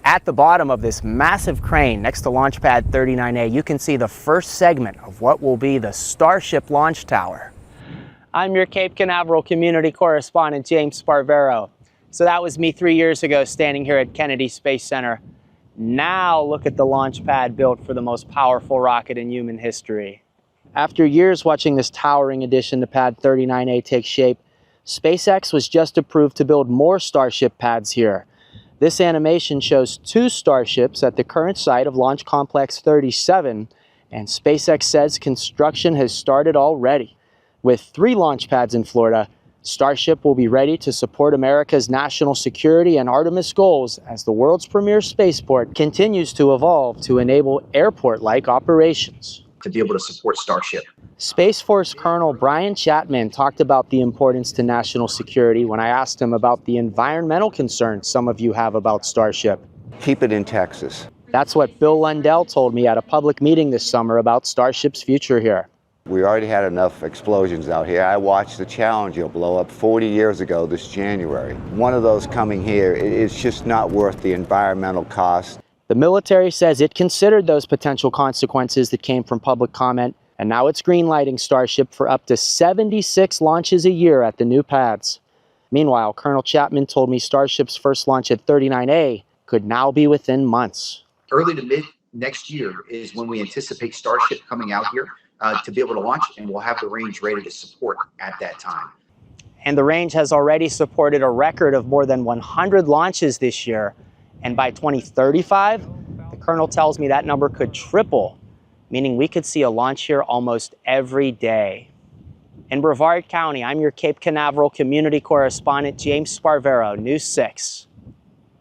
At the bottom of this massive crane next to Launch Pad 39A, you can see the first segment of what will be the Starship launch tower. I'm your Cape Canaveral community correspondent, James Sparvero. So that was me 3 years ago standing here at Kennedy Space Center. Now look at the launch pad built for the most powerful rocket in human history. After years watching this towering addition to Pad 39A take shape, SpaceX was just approved to build more Starship pads here. This animation shows 2 Starships at the current site of Launch Complex 37, and SpaceX says construction has started already. With 3 launch pads in Florida, Starship will be ready to support America's national security and Artemis goals as the world's premier spaceport continues to evolve to enable airport-like operations. To be able to support Starship. Space Force Colonel Brian Chapman talked about the importance to national security when I asked him about the environmental concerns some of you have about Starship. Keep it in Texas. That's what Bill Lundell told me at a public meeting this summer about Starship's future here. We already had enough explosions out here. I watched the Challenger blow up 40 years ago this January. One of those coming here, it's just not worth the environmental cost. The military says it considered those potential consequences that came from public comment, and now it's greenlighting Starship for up to 76 launches a year at the new pads. Meanwhile, Colonel Chapman told me Starship's first launch at 39A could now be within months. Early to mid next year is when we anticipate Starship coming out here to be able to launch, and we'll have the range ready to support at that time. And the range has already supported a record of more than 100 launches this year. And by 2035, the Colonel tells me that number could triple, meaning we could see a launch here almost every day. In Brevard County, I'm your Cape Canaveral community correspondent, James Sparvero, News 6.